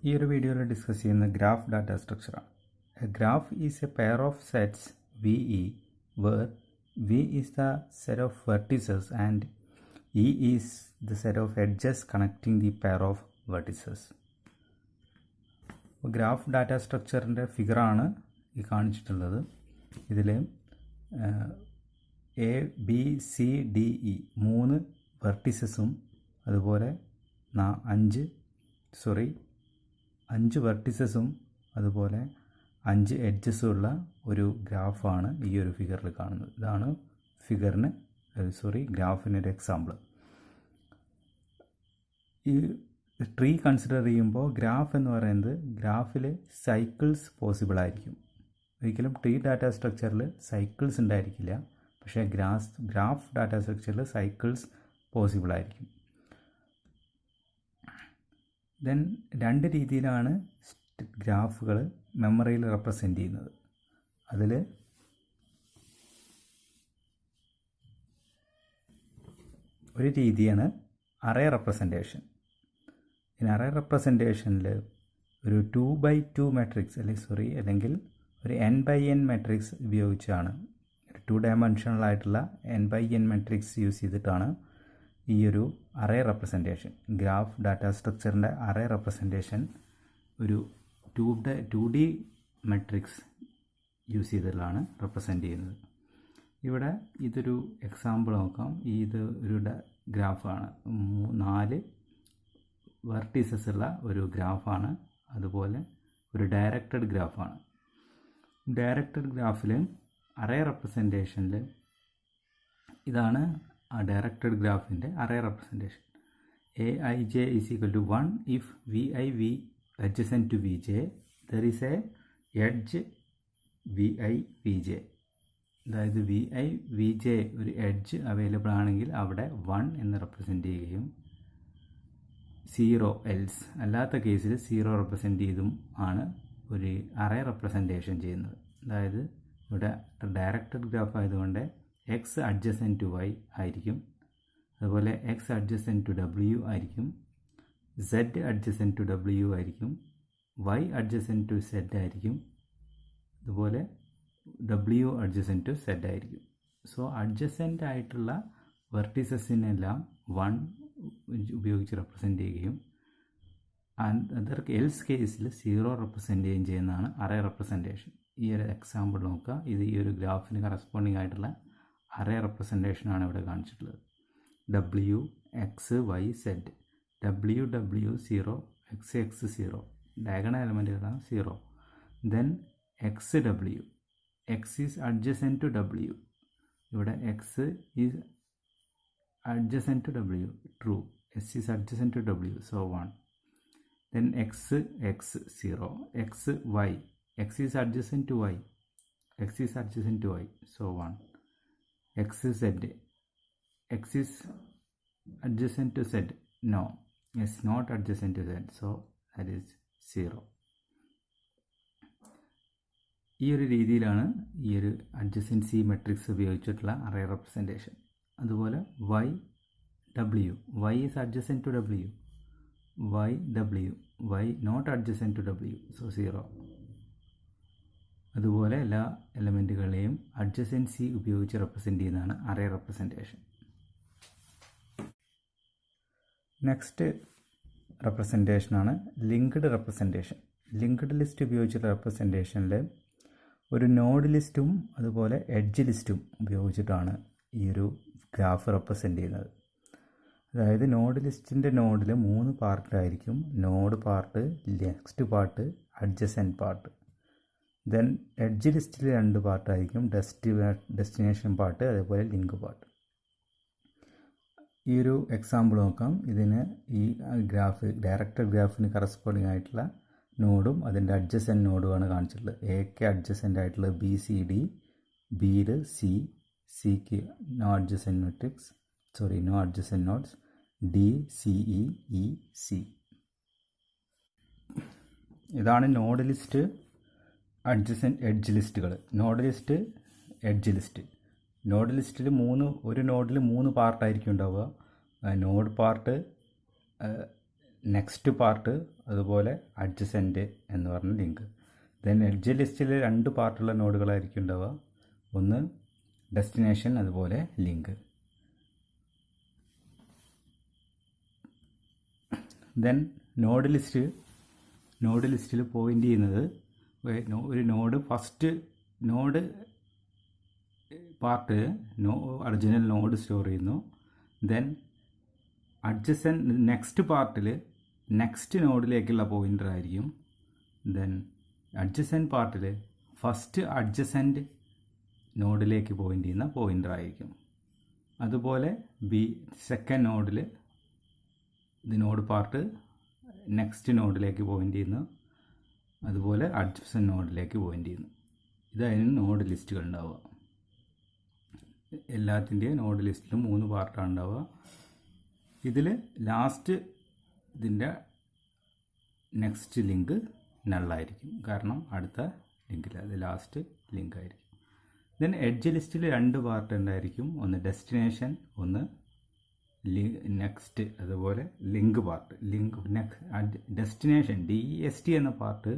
ഈ ഒരു വീഡിയോയിൽ ഡിസ്കസ് ചെയ്യുന്ന ഗ്രാഫ് ഡാറ്റ സ്ട്രക്ചറാണ്. A graph is a pair of sets VE where V is the set of vertices and E is the set of edges connecting the pair of vertices. Graph data സ്ട്രക്ചറിൻ്റെ ഫിഗറാണ് ഈ കാണിച്ചിട്ടുള്ളത്. ഇതിൽ ABCDE 3 വെർട്ടിസസും അതുപോലെ 5 വെർട്ടിസസും അതുപോലെ 5 എഡ്ജസും ഉള്ള ഒരു ഗ്രാഫാണ് ഈ ഒരു ഫിഗറിൽ കാണുന്നത്. ഇതാണ് ഗ്രാഫിനൊരു എക്സാമ്പിൾ. ഈ ട്രീ കൺസിഡർ ചെയ്യുമ്പോൾ ഗ്രാഫ് എന്ന് പറയുന്നത് ഗ്രാഫിൽ സൈക്കിൾസ് പോസിബിൾ ആയിരിക്കും. ഒരിക്കലും ട്രീ ഡാറ്റ സ്ട്രക്ചറിൽ സൈക്കിൾസ് ഉണ്ടായിരിക്കില്ല, പക്ഷേ ഗ്രാഫ് ഡാറ്റ സ്ട്രക്ചറിൽ സൈക്കിൾസ് പോസിബിൾ ആയിരിക്കും. ദെൻ 2 രീതിയിലാണ് ഗ്രാഫുകൾ മെമ്മറിയിൽ റെപ്രസെൻ്റ് ചെയ്യുന്നത്. അതിൽ ഒരു രീതിയാണ് അറേ റെപ്രസെൻറ്റേഷൻ. ഇനി അറേ റെപ്രസെൻറ്റേഷനിൽ ഒരു 2x2 മാട്രിക്സ് അല്ലെങ്കിൽ ഒരു n×n മാട്രിക്സ് ഉപയോഗിച്ചാണ്, ഒരു 2 ഡയമെൻഷണൽ ആയിട്ടുള്ള n×n മാട്രിക്സ് യൂസ് ചെയ്തിട്ടാണ് ഈ ഒരു അറേ റെപ്രസെൻറ്റേഷൻ, ഗ്രാഫ് ഡാറ്റ സ്ട്രക്ചറിൻ്റെ അറേ റെപ്രസെൻറ്റേഷൻ ഒരു 2D മാട്രിക്സ് യൂസ് ചെയ്തിട്ടാണ് റെപ്രസെൻ്റ് ചെയ്യുന്നത്. ഇവിടെ ഇതൊരു എക്സാമ്പിൾ നോക്കാം. ഇത് ഒരു ഗ്രാഫാണ്, 4 വെർട്ടീസസ് ഉള്ള ഒരു ഗ്രാഫാണ്. അതുപോലെ ഒരു ഡയറക്റ്റഡ് ഗ്രാഫാണ്. ഡയറക്റ്റഡ് ഗ്രാഫിൽ അറേ റെപ്രസെൻറ്റേഷനിൽ ഇതാണ് ആ directed ഗ്രാഫിൻ്റെ array representation. Aij = 1 if Vi adjacent to Vj there is a edge Vi Vj. അതായത് Vi Vj ഒരു എഡ്ജ് അവൈലബിൾ ആണെങ്കിൽ അവിടെ 1 എന്ന് റെപ്രസെൻ്റ് ചെയ്യുകയും 0 എൽസ് അല്ലാത്ത കേസിൽ 0 റെപ്രസെൻ്റ് ചെയ്തും ആണ് ഒരു അറേ റെപ്രസെൻറ്റേഷൻ ചെയ്യുന്നത്. അതായത് ഇവിടെ ഡയറക്റ്റഡ് ഗ്രാഫ് ആയതുകൊണ്ട് x adjacent to y ആയിരിക്കും, അതുപോലെ x adjacent to w ആയിരിക്കും, z adjacent to w ആയിരിക്കും, y adjacent to z ആയിരിക്കും, അതുപോലെ w adjacent to z ആയിരിക്കും. സോ അഡ്ജസെൻ്റ് ആയിട്ടുള്ള വെർട്ടിസസിനെല്ലാം 1 ഉപയോഗിച്ച് റെപ്രസെൻ്റ് ചെയ്യുകയും അതർക്ക് എൽസ് കേസിൽ 0 റെപ്രസെൻ്റ് ചെയ്യുന്നതാണ് അറേ റെപ്രസെൻറ്റേഷൻ. ഈ ഒരു എക്സാമ്പിൾ നോക്കുക. ഇത് ഈ ഒരു ഗ്രാഫിന് കറസ്പോണ്ടിങ് ആയിട്ടുള്ള അറേ റെപ്രസെൻറ്റേഷനാണ് ഇവിടെ കാണിച്ചിട്ടുള്ളത്. W x y z, W 0, x 0, diagonal എലമെൻറ്റുകളാണ് 0. Then x w, x is adjacent to w. ഇവിടെ x ഈസ് adjacent to w, true, s is adjacent to w, so 1. Then x 0, x y, x is adjacent to y, x is adjacent to y, so 1. X z, x is adjacent to z, no, it's not adjacent to z, so that is 0. ഈ ഒരു രീതിയിലാണ് ഈ ഒരു adjacency matrix ഉപയോഗിച്ചിട്ടുള്ള array representation. അതുപോലെ y is adjacent to w, y not adjacent to w, so 0. അതുപോലെ എല്ലാ എലമെൻറ്റുകളെയും അഡ്ജസൻസി ഉപയോഗിച്ച് റെപ്രസെൻ്റ് ചെയ്യുന്നതാണ് അറേ റെപ്രസെൻറ്റേഷൻ. നെക്സ്റ്റ് റെപ്രസെൻറ്റേഷനാണ് ലിങ്ക്ഡ് റെപ്രസെൻറ്റേഷൻ. ലിങ്ക്ഡ് ലിസ്റ്റ് ഉപയോഗിച്ചുള്ള റെപ്രസെൻറ്റേഷനിൽ ഒരു നോഡ് ലിസ്റ്റും അതുപോലെ എഡ്ജ് ലിസ്റ്റും ഉപയോഗിച്ചിട്ടാണ് ഈ ഒരു ഗ്രാഫ് റെപ്രസെൻ്റ് ചെയ്യുന്നത്. അതായത് നോഡ് ലിസ്റ്റിൻ്റെ നോഡിൽ 3 പാർട്ടായിരിക്കും. Node part, next part, adjacent part. Then edge ലിസ്റ്റിൽ 2 പാർട്ടായിരിക്കും, ഡെസ്റ്റിനേഷൻ പാർട്ട് അതേപോലെ ലിങ്ക് പാർട്ട്. ഈ ഒരു എക്സാമ്പിൾ നോക്കാം. ഇതിന് ഈ ഗ്രാഫ് ഡയറക്റ്റഡ് ഗ്രാഫിന് കറസ്പോണ്ടിങ് ആയിട്ടുള്ള നോഡും അതിൻ്റെ അഡ്ജസെൻ്റ് നോഡുമാണ് കാണിച്ചിട്ടുള്ളത്. എക്ക് അഡ്ജസെൻ്റ് ആയിട്ടുള്ള BCD, ബിയിൽ സിക്ക് no adjacent matrix no adjacent nodes, DCE EC. ഇതാണ് നോഡ് ലിസ്റ്റ്, അഡ്ജസെൻ്റ് എഡ്ജ് ലിസ്റ്റുകൾ. Node list, edge list. Node ലിസ്റ്റിൽ ഒരു നോഡിൽ 3 പാർട്ടായിരിക്കും ഉണ്ടാവുക. നോഡ് പാർട്ട്, നെക്സ്റ്റ് പാർട്ട്, അതുപോലെ അഡ്ജസെൻ്റ് എന്ന് പറഞ്ഞ ലിങ്ക്. ദെൻ എഡ്ജ് ലിസ്റ്റിൽ 2 പാർട്ടുള്ള നോഡുകളായിരിക്കും ഉണ്ടാവുക. ഒന്ന് ഡെസ്റ്റിനേഷൻ, അതുപോലെ ലിങ്ക്. ദെൻ നോഡ് ലിസ്റ്റിൽ പോയിൻ്റ് ചെയ്യുന്നത് ഒരു node first node part original node store ചെയ്യുന്നു. ദെൻ അഡ്ജസെൻ്റ് നെക്സ്റ്റ് പാർട്ടിൽ നെക്സ്റ്റ് നോഡിലേക്കുള്ള പോയിൻ്റർ ആയിരിക്കും. ദെൻ അഡ്ജസെൻ്റ് പാർട്ടിൽ ഫസ്റ്റ് അഡ്ജസെൻ്റ് നോഡിലേക്ക് പോയിൻ്റ് ചെയ്യുന്ന പോയിൻ്റർ ആയിരിക്കും. അതുപോലെ സെക്കൻഡ് നോഡിൽ നോഡ് പാർട്ട് നെക്സ്റ്റ് നോഡിലേക്ക് പോയിൻ്റ് ചെയ്യുന്നു, അതുപോലെ അഡ്ജസെൻ്റ് നോഡിലേക്ക് പോയിൻ്റ് ചെയ്യുന്നു. ഇതായിരുന്നു നോഡ് ലിസ്റ്റുകൾ ഉണ്ടാവുക. എല്ലാത്തിൻ്റെയും നോഡ് ലിസ്റ്റിലും 3 പാർട്ടാണ് ഉണ്ടാവുക. ഇതിൽ ലാസ്റ്റ് ഇതിൻ്റെ നെക്സ്റ്റ് ലിങ്ക് നള്ളായിരിക്കും, കാരണം അടുത്ത ലിങ്കിൽ അത് ലാസ്റ്റ് ലിങ്ക് ആയിരിക്കും. ദെൻ എഡ്ജ് ലിസ്റ്റിൽ 2 പാർട്ട് ഉണ്ടായിരിക്കും, ഒന്ന് ഡെസ്റ്റിനേഷൻ, ഒന്ന് നെക്സ്റ്റ്, അതുപോലെ ലിങ്ക് പാർട്ട്. ഡെസ്റ്റിനേഷൻ DEST എന്ന പാർട്ട്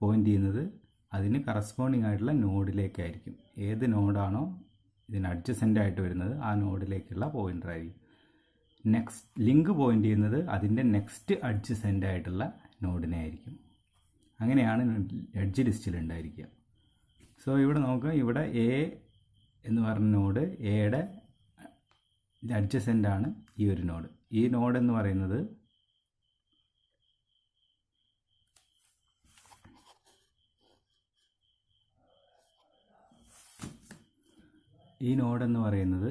പോയിൻ്റ് ചെയ്യുന്നത് അതിന് കറസ്പോണ്ടിങ് ആയിട്ടുള്ള നോഡിലേക്കായിരിക്കും. ഏത് നോഡാണോ ഇതിന് അഡ്ജസെൻ്റ് ആയിട്ട് വരുന്നത് ആ നോഡിലേക്കുള്ള പോയിൻ്റർ ആയിരിക്കും. ലിങ്ക് പോയിൻ്റ് ചെയ്യുന്നത് അതിൻ്റെ നെക്സ്റ്റ് അഡ്ജസെൻ്റ് ആയിട്ടുള്ള നോഡിനെ ആയിരിക്കും. അങ്ങനെയാണ് എഡ്ജ് ലിസ്റ്റിൽ ഉണ്ടായിരിക്കുക. സോ ഇവിടെ നോക്കുക, ഇവിടെ A എന്ന് പറഞ്ഞ നോഡ്, എയുടെ അഡ്ജസെൻ്റ് ആണ് ഈ ഒരു നോഡ്. ഈ നോഡ് എന്ന് പറയുന്നത്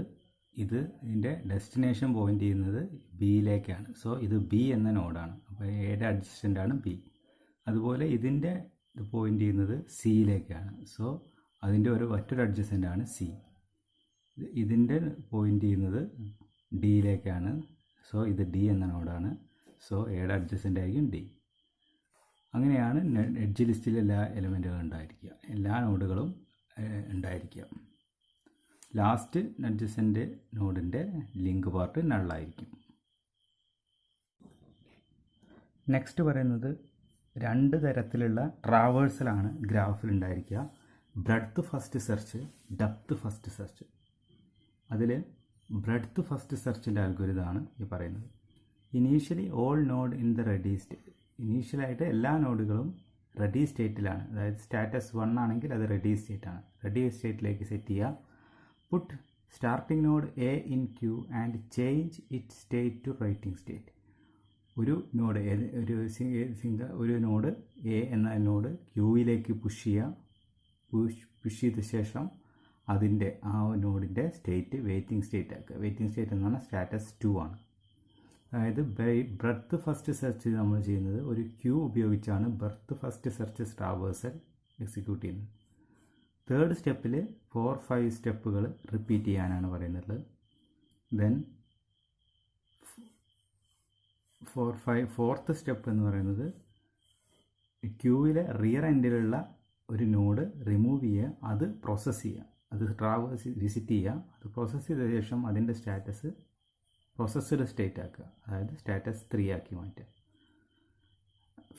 ഇതിൻ്റെ ഡെസ്റ്റിനേഷൻ പോയിൻ്റ് ചെയ്യുന്നത് ബിയിലേക്കാണ്. സോ ഇത് B എന്ന നോഡാണ്. അപ്പോൾ എയുടെ അഡ്ജസെൻ്റ് ആണ് B. അതുപോലെ ഇതിൻ്റെ പോയിൻ്റ് ചെയ്യുന്നത് സിയിലേക്കാണ്. സോ അതിൻ്റെ മറ്റൊരു അഡ്ജസെൻ്റ് ആണ് C. ഇതിൻ്റെ പോയിൻ്റ് ചെയ്യുന്നത് ഡിയിലേക്കാണ്. സോ ഇത് D എന്ന നോഡാണ്. സോ എയുടെ അഡ്ജസെൻ്റ് ആയിരിക്കും D. അങ്ങനെയാണ് എഡ്ജ് ലിസ്റ്റിൽ എല്ലാ എലമെൻറ്റുകളും ഉണ്ടായിരിക്കുക, എല്ലാ നോഡുകളും ഉണ്ടായിരിക്കുക. ലാസ്റ്റ് അഡ്ജസെൻ്റ് നോഡിൻ്റെ ലിങ്ക് പാർട്ട് നള്ളായിരിക്കും. നെക്സ്റ്റ് പറയുന്നത് 2 തരത്തിലുള്ള ട്രാവേഴ്സലാണ് ഗ്രാഫിൽ ഉണ്ടായിരിക്കുക. Breadth first search, depth first search. അതിൽ ബ്രെഡ്ത്ത് ഫസ്റ്റ് സെർച്ചിൻ്റെ അൽഗോരിതമാണ് ഈ പറയുന്നത്. Initially all node in the ready state. ഇനീഷ്യലായിട്ട് എല്ലാ നോഡുകളും റെഡി സ്റ്റേറ്റിലാണ്. അതായത് സ്റ്റാറ്റസ് 1 ആണെങ്കിൽ അത് റെഡി സ്റ്റേറ്റാണ്. റെഡി സ്റ്റേറ്റിലേക്ക് സെറ്റ് ചെയ്യുക. Put starting node A in queue and change it state to waiting state. ഒരു നോഡ് ഒരു നോഡ് A എന്ന നോഡ് ക്യൂയിലേക്ക് പുഷ് ചെയ്യുക. പുഷ് ചെയ്ത ശേഷം അതിൻ്റെ ആ നോഡിൻ്റെ സ്റ്റേറ്റ് വെയിറ്റിംഗ് സ്റ്റേറ്റ് ആക്കുക. വെയിറ്റിംഗ് സ്റ്റേറ്റ് എന്ന് പറഞ്ഞാൽ സ്റ്റാറ്റസ് 2 ആണ്. അതായത് ബ്രെഡ്ത്ത് ഫസ്റ്റ് സെർച്ച് നമ്മൾ ചെയ്യുന്നത് ഒരു ക്യൂ ഉപയോഗിച്ചാണ് breadth first search traversal execute ചെയ്യുന്നത്. 3rd സ്റ്റെപ്പിൽ 4-5 സ്റ്റെപ്പുകൾ റിപ്പീറ്റ് ചെയ്യാനാണ് പറയുന്നത്. ദെൻ 4th സ്റ്റെപ്പ് എന്ന് പറയുന്നത് ക്യൂവിലെ റിയർ എൻഡിലുള്ള ഒരു നോഡ് റിമൂവ് ചെയ്യുക, അത് പ്രോസസ്സ് ചെയ്യുക, അത് ട്രാവേഴ്സ് വിസിറ്റ് ചെയ്യുക. അത് പ്രോസസ്സ് ചെയ്ത ശേഷം അതിൻ്റെ സ്റ്റാറ്റസ് പ്രോസസ്ഡ് സ്റ്റേറ്റ് ആക്കുക, അതായത് സ്റ്റാറ്റസ് 3 ആക്കി മാറ്റുക.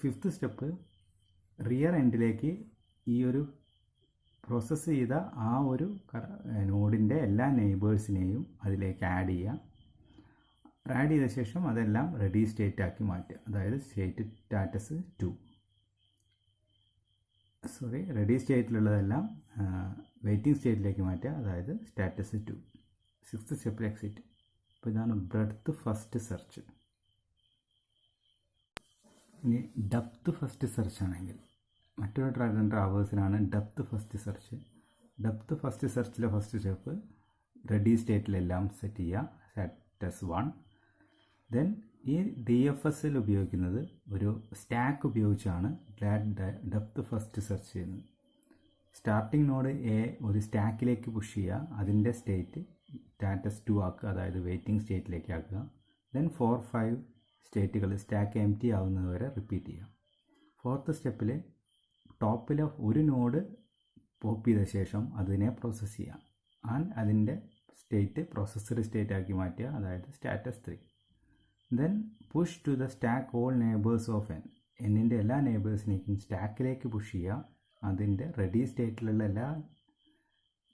5th സ്റ്റെപ്പ് റിയർ എൻഡിലേക്ക് ഈ ഒരു പ്രോസസ്സ് ചെയ്ത ആ ഒരു നോഡിൻ്റെ എല്ലാ നെയ്ബേഴ്സിനെയും അതിലേക്ക് ആഡ് ചെയ്യുക. ആഡ് ചെയ്ത ശേഷം അതെല്ലാം റെഡി സ്റ്റേറ്റ് ആക്കി മാറ്റുക, അതായത് സ്റ്റാറ്റസ് 2. റെഡി സ്റ്റേറ്റിലുള്ളതെല്ലാം വെയിറ്റിംഗ് സ്റ്റേറ്റിലേക്ക് മാറ്റുക, അതായത് സ്റ്റാറ്റസ് 2. 6th സ്റ്റെപ്പിൽ എക്സിറ്റ്. അപ്പോൾ ഇതാണ് ബ്രെഡ്ത്ത് ഫസ്റ്റ് സെർച്ച്. ഇനി ഡെപ്ത് ഫസ്റ്റ് സെർച്ച് ആണെങ്കിൽ മറ്റൊരു ട്രാവേഴ്സിനാണ് depth first search. Depth first സെർച്ചിലെ ഫസ്റ്റ് സ്റ്റെപ്പ് റെഡി സ്റ്റേറ്റിലെല്ലാം സെറ്റ് ചെയ്യുക, സ്റ്റാറ്റസ് 1. ദെൻ ഈ DFSൽ ഉപയോഗിക്കുന്നത് ഒരു സ്റ്റാക്ക് ഉപയോഗിച്ചാണ് ഡെപ്ത് ഫസ്റ്റ് സെർച്ച് ചെയ്യുന്നത്. സ്റ്റാർട്ടിംഗ് നോഡ് A ഒരു സ്റ്റാക്കിലേക്ക് പുഷ് ചെയ്യുക, അതിൻ്റെ സ്റ്റേറ്റ് സ്റ്റാറ്റസ് 2 ആക്കുക, അതായത് വെയിറ്റിംഗ് സ്റ്റേറ്റിലേക്ക് ആക്കുക. ദെൻ 4-5 സ്റ്റേറ്റുകൾ സ്റ്റാക്ക് എംപ്റ്റി ആവുന്നത് വരെ റിപ്പീറ്റ് ചെയ്യുക. 4th സ്റ്റെപ്പിൽ ടോപ്പിലെ ഒരു നോഡ് പോപ്പ് ചെയ്ത ശേഷം അതിനെ പ്രോസസ്സ് ചെയ്യുക, ആൻഡ് അതിൻ്റെ സ്റ്റേറ്റ് പ്രോസസ്സർ സ്റ്റേറ്റ് ആക്കി മാറ്റുക, അതായത് status 3. Then push to the stack all neighbours of N. എന്നിൻ്റെ എല്ലാ നെയ്ബേഴ്സിനേക്കും സ്റ്റാക്കിലേക്ക് പുഷ് ചെയ്യുക. അതിൻ്റെ റെഡി സ്റ്റേറ്റിലുള്ള എല്ലാ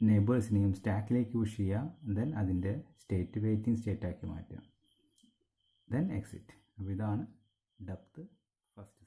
നെയ്ബേഴ്സിനെയും സ്റ്റാക്കിലേക്ക് പുഷ് ചെയ്യുക. ദെൻ അതിൻ്റെ സ്റ്റേറ്റ് വെയിറ്റിംഗ് സ്റ്റേറ്റാക്കി മാറ്റുക. Then exit. അപ്പോൾ ഇതാണ് ഡെപ്ത് ഫസ്റ്റ്